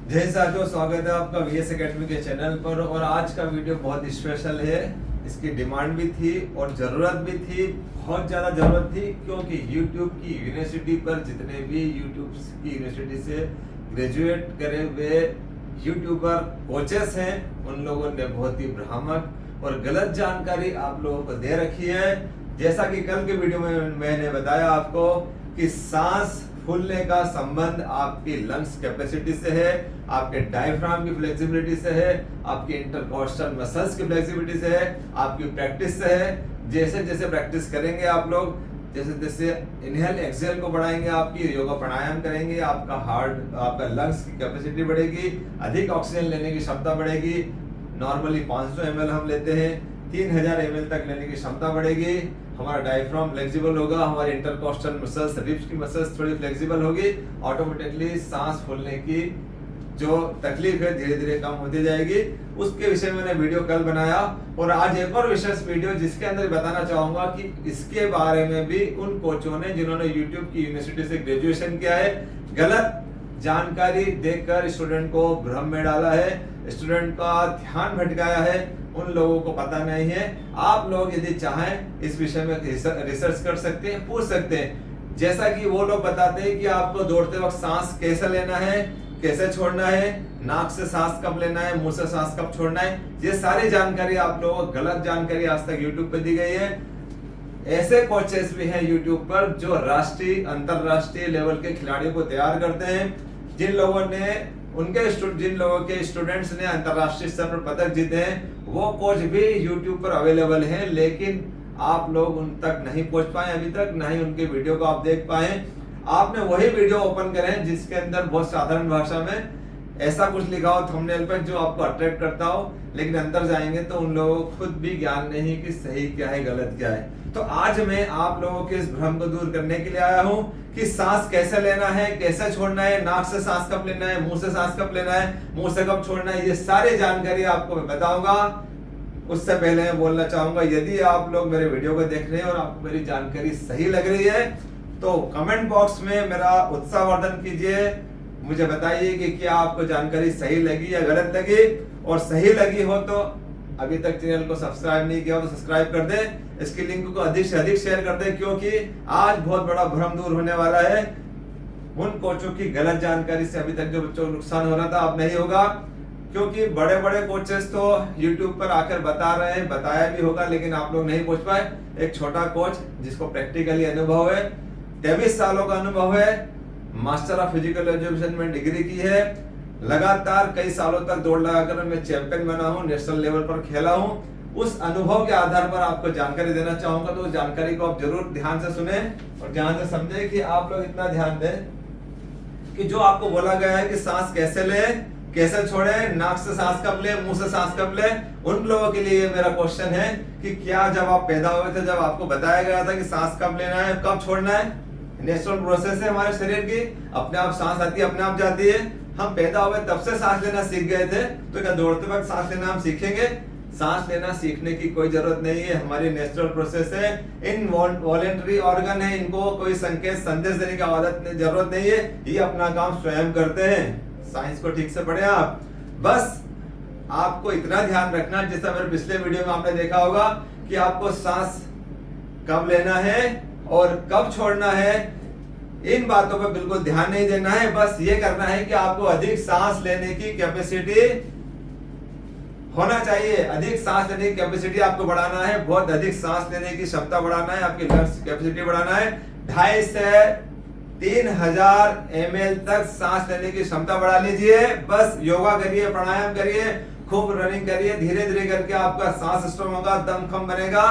जय साथियों, स्वागत है आपका वीएस एकेडमी के चैनल पर। और आज का वीडियो बहुत स्पेशल है। इसकी डिमांड भी थी और ज़रूरत भी थी, बहुत ज़्यादा ज़रूरत थी, क्योंकि YouTube की यूनिवर्सिटी पर जितने भी YouTube की यूनिवर्सिटी से ग्रेजुएट करे हुए यूट्यूबर कोचेस हैं, उन लोगों ने बहुत ही भ्रामक और गलत जानकारी आप लोगों को दे रखी है। जैसा कि कल के वीडियो में मैंने बताया आपको कि सांस फूलने का संबंध आपकी लंग्स कैपेसिटी से है, आपके डायफ्राम की फ्लेक्सिबिलिटी से है, आपके इंटरकॉस्टल मसल्स की फ्लेक्सिबिलिटी से है, आपकी प्रैक्टिस से है। जैसे जैसे प्रैक्टिस करेंगे आप लोग, जैसे जैसे इनहेल एक्सहेल को बढ़ाएंगे, आपकी योगा प्राणायाम करेंगे, आपका लंग्स की कैपेसिटी बढ़ेगी, अधिक ऑक्सीजन लेने की क्षमता बढ़ेगी। नॉर्मली 500 ml हम लेते हैं, 3000 ml तक लेने की क्षमता बढ़ेगी। हमारा डायफ्राम फ्लेक्सिबल होगा, हमारे इंटरकॉस्टल मसल्स, रिब्स की मसल्स थोड़ी फ्लेक्सिबल होगी। ऑटोमेटिकली सांस फूलने की जो तकलीफ है धीरे धीरे कम होती जाएगी। उसके विषय में मैंने वीडियो कल बनाया और आज एक और विशेष वीडियो जिसके अंदर बताना चाहूंगा कि इसके बारे में भी उन कोचों ने जिन्होंने यूट्यूब की यूनिवर्सिटी से ग्रेजुएशन किया है, गलत जानकारी देकर स्टूडेंट को भ्रम में डाला है, स्टूडेंट का ध्यान भटकाया है। उन लोगों को पता नहीं है। आप लोग यदि चाहें इस विषय में रिसर्च कर सकते हैं, पूछ सकते हैं। जैसा कि वो लोग बताते हैं कि आपको दौड़ते वक्त सांस कैसे लेना है, कैसे छोड़ना है, नाक से सांस कब लेना है, मुंह से सांस कब छोड़ना है, ये सारी जानकारी आप लोगों को गलत जानकारी आज तक यूट्यूब पे दी गई है। ऐसे कोचेस भी हैं यूट्यूब पर जो राष्ट्रीय अंतरराष्ट्रीय लेवल के खिलाड़ियों को तैयार करते हैं। जिन लोगों के स्टूडेंट्स ने अंतरराष्ट्रीय स्तर पर पदक जीते हैं, वो कोच भी यूट्यूब पर अवेलेबल हैं, लेकिन आप लोग उन तक नहीं पहुंच पाए अभी तक, ना ही उनके वीडियो को आप देख पाए। आपने वही वीडियो ओपन करें जिसके अंदर बहुत साधारण भाषा में ऐसा कुछ लिखा हो थंबनेल पर जो आपको अट्रैक्ट करता हो, लेकिन अंदर जाएंगे तो उन लोगों को खुद भी ज्ञान नहीं कि सही क्या है, गलत क्या है। तो आज मैं आप लोगों के इस भ्रम को दूर करने के लिए आया हूं कि सांस कैसे लेना है, कैसे छोड़ना है, नाक से सांस कब लेना है, मुंह से सांस कब लेना है, मुंह से कब छोड़ना है, ये सारी जानकारी आपको मैं बताऊंगा। उससे पहले मैं बोलना चाहूंगा, यदि आप लोग मेरे वीडियो को देख रहे हैं और आपको मेरी जानकारी सही लग रही है तो कमेंट बॉक्स में मेरा उत्साहवर्धन कीजिए, मुझे बताइए कि क्या आपको जानकारी सही लगी या गलत लगी। और सही लगी हो तो अभी तक चैनल को सब्सक्राइब नहीं किया हो तो सब्सक्राइब कर दे, इसकी लिंक को अधिक से अधिक शेयर कर दे, क्योंकि आज बहुत बड़ा भ्रम दूर होने वाला है। उन कोचों की गलत जानकारी से अभी तक जो बच्चों को नुकसान हो रहा था अब नहीं होगा, क्योंकि बड़े बड़े कोचेस तो YouTube पर आकर बता रहे हैं, बताया भी होगा, लेकिन आप लोग नहीं पहुंच पाए। एक छोटा कोच जिसको प्रैक्टिकली अनुभव है, 23 सालों का अनुभव है, मास्टर ऑफ फिजिकल एजुकेशन में डिग्री की है, लगातार कई सालों तक दौड़ लगाकर मैं चैंपियन बना हूं, नेशनल लेवल पर खेला हूं। उस अनुभव के आधार पर आपको जानकारी देना चाहूंगा, तो उस जानकारी को आप जरूर ध्यान से सुने और ध्यान से समझे कि आप लोग इतना ध्यान दें कि जो आपको बोला गया है कि सांस कैसे ले, कैसे छोड़े, नाक से सांस कब ले, मुंह से सांस कब ले, उन लोगों के लिए मेरा क्वेश्चन है कि क्या जब आप पैदा हुए थे, जब आपको बताया गया था कि सांस कब लेना है, कब छोड़ना है, नेचुरल प्रोसेस है हमारे शरीर की, अपने आप सांस आती है, अपने आप जाती है। हम पैदा हुए तब से सांस लेना सीख गए थे, तो क्या दौड़ते वक्त सांस लेना हम सीखेंगे? सांस लेना सीखने की कोई जरूरत नहीं है, हमारी नेचुरल प्रोसेस है, इनवॉलंटरी ऑर्गन है, इनको कोई संकेत संदेश देने की आदत जरूरत नहीं है, ये अपना काम स्वयं करते हैं। साइंस को ठीक से पढ़े आप। बस आपको इतना ध्यान रखना, जैसा मेरे पिछले वीडियो में आपने देखा होगा कि आपको सांस कब लेना है और कब छोड़ना है, इन बातों पर बिल्कुल ध्यान नहीं देना है। बस ये करना है कि आपको अधिक सांस लेने की कैपेसिटी होना चाहिए, अधिक सांस लेने की कैपेसिटी आपको बढ़ाना है, बहुत अधिक सांस लेने की क्षमता बढ़ाना है, आपकी लंग्स कैपेसिटी बढ़ाना है। 2.5 से 3000 ml तक सांस लेने की क्षमता बढ़ा लीजिए। बस योगा करिए, प्राणायाम करिए, खूब रनिंग करिए, धीरे धीरे करके आपका सांस स्ट्रांग होगा, दमखम बनेगा।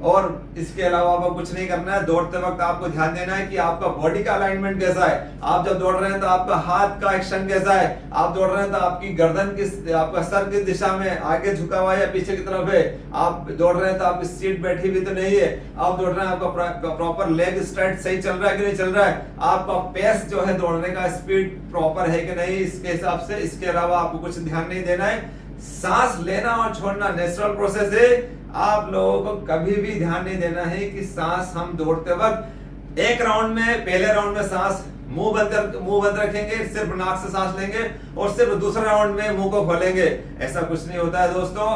और इसके अलावा आपको कुछ नहीं करना है। दौड़ते वक्त आपको ध्यान देना है कि आपका बॉडी का अलाइनमेंट कैसा है। आप जब दौड़ रहे हैं तो आपका हाथ का एक्शन कैसा है, आप दौड़ रहे हैं तो आपकी गर्दन किस, आपका सर किस दिशा में, आगे झुका हुआ है या पीछे की तरफ है, आप दौड़ रहे हैं तो आपकी सीट बैठी भी तो नहीं है, आप दौड़ रहे हैं, आपका प्रॉपर लेग स्ट्रेच सही चल रहा है कि नहीं चल रहा है, आपका पेस जो है दौड़ने का स्पीड प्रॉपर है कि नहीं, इसके हिसाब से। इसके अलावा आपको कुछ ध्यान नहीं देना है। सांस लेना और छोड़ना नेचुरल प्रोसेस है। आप लोगों को कभी भी ध्यान नहीं देना है कि सांस हम दौड़ते वक्त एक राउंड में, पहले राउंड में सांस मुंह बंद रखेंगे, सिर्फ नाक से सांस लेंगे और सिर्फ दूसरे राउंड में मुंह को खोलेंगे, ऐसा कुछ नहीं होता है दोस्तों।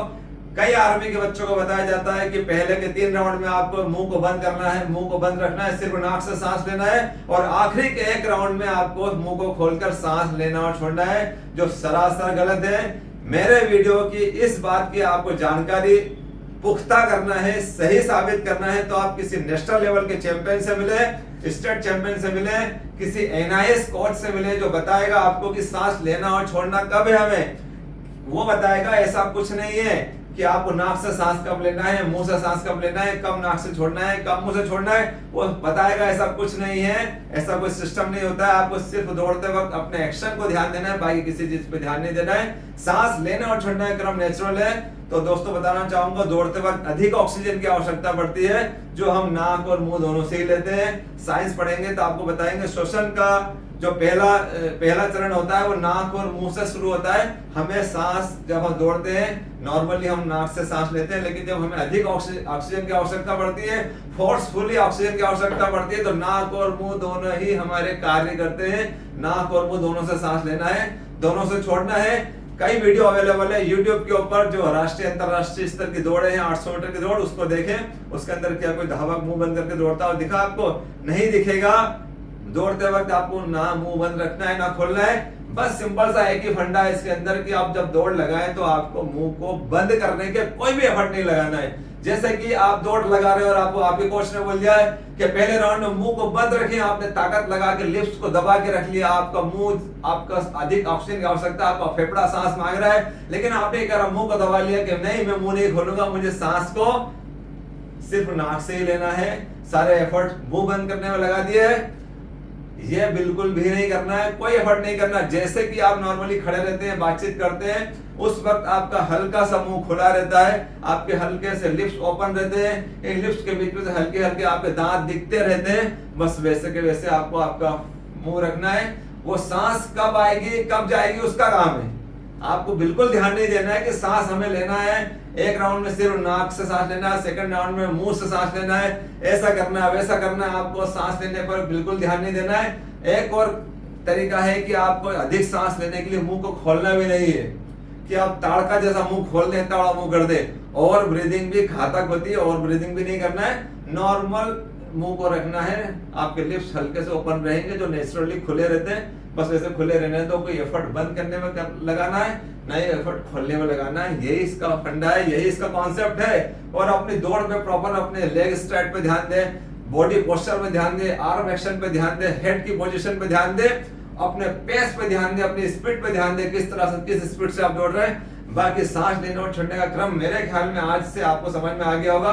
कई आर्मी के बच्चों को बताया जाता है कि पहले के 3 राउंड में आपको मुंह को बंद करना है, मुंह को बंद रखना है, सिर्फ नाक से सांस लेना है और आखिरी के 1 राउंड में आपको मुंह को खोलकर सांस लेना और छोड़ना है, जो सरासर गलत है। मेरे वीडियो की इस बात की आपको जानकारी पुख्ता करना है, सही साबित करना है, तो आप किसी नेशनल लेवल के चैंपियन से मिले, स्टेट चैंपियन से मिले, किसी NIS कोच से मिले जो बताएगा आपको कि सांस लेना और छोड़ना कब है, हमें वो बताएगा। ऐसा कुछ नहीं है कि आपको नाक से सांस कब लेना है, मुंह से सांस कब लेना है, कब नाक से छोड़ना है, कब मुंह से छोड़ना है, वो बताएगा। ऐसा कुछ नहीं है, ऐसा कोई सिस्टम नहीं होता है। आपको सिर्फ दौड़ते वक्त अपने एक्शन को ध्यान देना है, बाकी किसी चीज पे ध्यान नहीं देना है। सांस लेना और छोड़ना का क्रम नेचुरल है। तो दोस्तों बताना चाहूंगा, दौड़ते वक्त अधिक ऑक्सीजन की आवश्यकता पड़ती है, जो हम नाक और मुंह दोनों से ही लेते हैं। साइंस पढ़ेंगे तो आपको बताएंगे श्वसन का जो पहला चरण होता है वो नाक और मुंह से शुरू होता है। हमें सांस जब हम दौड़ते हैं नॉर्मली हम नाक से सांस लेते हैं, लेकिन जब हमें अधिक ऑक्सीजन की आवश्यकता पड़ती है, फोर्सफुली ऑक्सीजन की आवश्यकता पड़ती है, तो नाक और मुंह दोनों ही हमारे कार्य करते हैं। नाक और मुंह दोनों से सांस लेना है, दोनों से छोड़ना है। कई वीडियो अवेलेबल है यूट्यूब के ऊपर, जो राष्ट्रीय अंतरराष्ट्रीय स्तर की दौड़े हैं, 800 मीटर की दौड़, उसको देखें। उसके अंदर क्या कोई धावक मुंह बंद करके दौड़ता हो दिखा आपको? नहीं दिखेगा। दौड़ते वक्त आपको ना मुंह बंद रखना है ना खोलना है। बस सिंपल सा एक ही फंडा है इसके अंदर कि आप जब दौड़ लगाएं तो आपको मुंह को बंद करने के कोई भी एफर्ट नहीं लगाना है। जैसे कि आप दौड़ लगा रहे हो और आपको आपके कोच ने बोल दिया है कि पहले राउंड में मुंह को बंद रखें, आपने ताकत लगा के लिप्स को दबा के रख लिया, आपका मुंह, आपका अधिक ऑक्सीजन की आवश्यकता, आपका फेफड़ा सांस मांग रहा है, लेकिन आपने क्या मुंह को दबा लिया कि नहीं मैं मुंह नहीं खोलूंगा, मुझे सांस को सिर्फ नाक से ही लेना है, सारे एफर्ट मुंह बंद करने में लगा दिए है। ये बिल्कुल भी नहीं करना है, कोई एफर्ट नहीं करना। जैसे कि आप नॉर्मली खड़े रहते हैं, बातचीत करते हैं, उस वक्त आपका हल्का सा मुंह खुला रहता है, आपके हल्के से लिप्स ओपन रहते हैं, इन लिप्स के बीच में से हल्के हल्के आपके दांत दिखते रहते हैं। बस वैसे के वैसे आपको आपका मुंह रखना है। वो सांस कब आएगी कब जाएगी उसका काम है, आपको बिल्कुल ध्यान नहीं देना है कि सांस हमें लेना है, 1 राउंड में सिर्फ नाक से सांस लेना है, सेकंड राउंड में मुंह से सांस लेना है, ऐसा करना है वैसा करना है। आपको सांस लेने पर बिल्कुल ध्यान नहीं देना है। एक और तरीका है कि आपको अधिक सांस लेने के लिए मुंह को खोलना भी नहीं है कि आप ताड़का जैसा मुंह खोल दें, ताड़ा मुंह कर दे। और ब्रीदिंग भी घातक होती है, और ब्रीदिंग भी नहीं करना है, नॉर्मल मुंह को रखना है। आपके लिप्स हल्के से ओपन रहेंगे जो नेचुरली खुले रहते हैं, बस वैसे खुले रहने तो कोई एफर्ट बंद करने में लगाना है, नहीं एफर्ट खोलने में लगाना है। यही इसका फंडा है, यही इसका कॉन्सेप्ट है। और अपनी दौड़ पे प्रॉपर अपने लेग स्ट्रेट पे ध्यान दें, बॉडी पोस्चर पे ध्यान दें, आर्म एक्शन पे ध्यान दें, हेड की पोजीशन पे ध्यान दें, अपने पेस पे ध्यान दें, अपनी स्पीड पे ध्यान दें, किस तरह से किस स्पीड से आप दौड़ रहे हैं। बाकी सांस लेने और छोड़ने का क्रम मेरे ख्याल में आज से आपको समझ में आ गया होगा।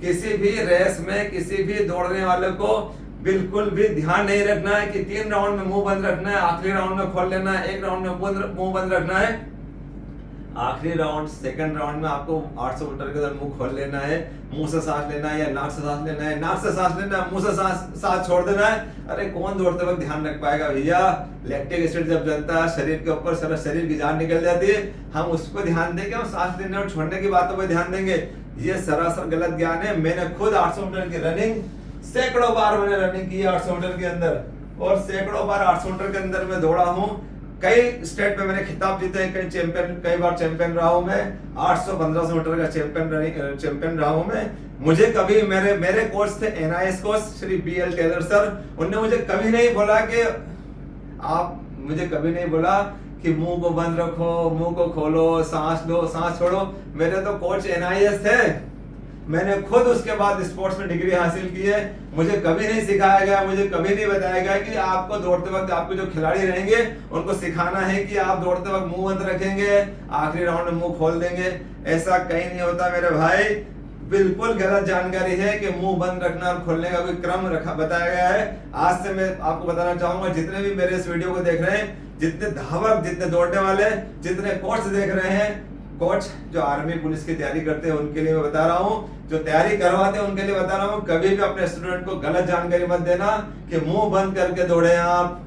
किसी भी रेस में किसी भी दौड़ने वाले को बिल्कुल भी ध्यान नहीं रखना है कि 3 राउंड में मुंह बंद रखना है, आखिरी राउंड में खोल लेना है, 1 राउंड में मुंह बंद रखना है, आखिरी राउंड सेकंड राउंड में आपको 800 मीटर के अंदर मुंह खोल लेना है, मुंह से सांस लेना है या नाक से सांस लेना है, नाक से सांस लेना है, मुंह से सांस छोड़ देना है। अरे कौन दौड़ते वक्त ध्यान रख पाएगा भैया? लैक्टिक एसिड जब जलता है शरीर के ऊपर, सारा शरीर की जान निकल जाती है, हम उस पर ध्यान देंगे, हम सांस लेने और छोड़ने की बातों पर ध्यान देंगे? ये सरासर गलत ज्ञान है। मैंने खुद 800 मीटर की रनिंग सैकड़ों बार मैंने रनिंग की है 800 मीटर के अंदर, और सैकड़ों बार 800 मीटर के अंदर मैं दौड़ा हूँ। कई स्टेट में मैंने खिताब जीते हैं, कई बार चैंपियन रहा हूँ मैं, 800-1500 मीटर का चैंपियन रहा हूँ मैं। मुझे कभी मेरे कोच थे NIS coach Shri BL Taylor sir, उनने मुझे कभी नहीं बोला कि मुझे कभी नहीं बोला कि मुंह को बंद रखो, मुंह को खोलो, सांस लो, सांस छोड़ो। मेरे तो कोच NIS थे, मैंने खुद उसके बाद स्पोर्ट्स में डिग्री हासिल की है। मुझे कभी नहीं सिखाया गया, मुझे कभी नहीं बताया गया कि आपको दौड़ते वक्त आपके जो खिलाड़ी रहेंगे उनको सिखाना है कि आप दौड़ते वक्त मुंह बंद रखेंगे, आखिरी राउंड में मुंह खोल देंगे। ऐसा कहीं नहीं होता मेरे भाई, बिल्कुल गलत जानकारी है कि मुंह बंद रखना और खोलने का कोई क्रम बताया गया है। आज से मैं आपको बताना चाहूंगा, जितने भी मेरे इस वीडियो को देख रहे हैं, जितने धावक, जितने दौड़ने वाले, जितने कोच देख रहे हैं, कोच जो आर्मी पुलिस की तैयारी करते हैं उनके लिए मैं बता रहा हूँ, जो तैयारी करवाते हैं उनके लिए बता रहा हूँ, कभी भी अपने स्टूडेंट को गलत जानकारी मत देना कि मुंह बंद करके दौड़े आप।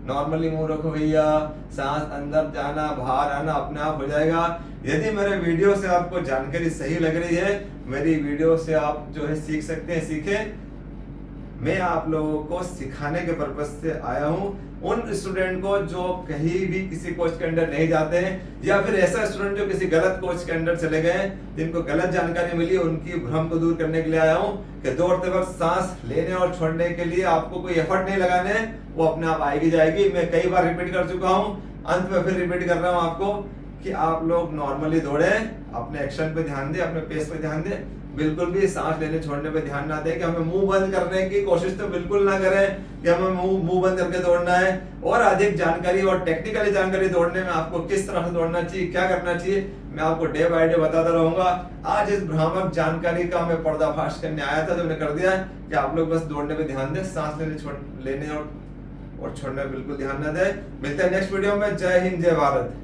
नॉर्मली मुंह रखो भैया, सांस अंदर जाना बाहर आना अपने आप हो जाएगा। यदि मेरे वीडियो से आपको जानकारी सही लग रही है, मेरी वीडियो से आप जो है सीख सकते हैं, सीखें। मैं आप लोगों को सिखाने के पर्पज से आया हूँ। उन स्टूडेंट को जो कहीं भी किसी कोच के अंडर नहीं जाते हैं, या फिर ऐसा स्टूडेंट जो किसी गलत कोच के अंडर चले गए, जिनको गलत जानकारी मिली, उनकी भ्रम को दूर करने के लिए आया हूँ कि दौड़ते वक्त सांस लेने और छोड़ने के लिए आपको कोई एफर्ट नहीं लगाने हैं, वो अपने आप आएगी जाएगी। मैं कई बार रिपीट कर चुका हूँ, अंत में फिर रिपीट कर रहा हूँ आपको कि आप लोग नॉर्मली दौड़े, अपने एक्शन पे ध्यान दें, अपने पेस पे ध्यान दें, बिल्कुल भी सांस लेने छोड़ने पे ध्यान ना दें कि हमें मुंह बंद करने की कोशिश तो बिल्कुल ना करें कि हमें मुंह बंद करके दौड़ना है। और अधिक जानकारी और टेक्निकली जानकारी दौड़ने में आपको किस तरह से दौड़ना चाहिए, क्या करना चाहिए, मैं आपको डे बाय डे बताता रहूंगा। आज इस भ्रामक जानकारी का मैं पर्दाफाश करने आया था, जो मैंने कर दिया है कि आप लोग बस दौड़ने पे ध्यान दें, सांस लेने और छोड़ने पे बिल्कुल ध्यान ना दें। मिलते हैं नेक्स्ट वीडियो में। जय हिंद, जय भारत।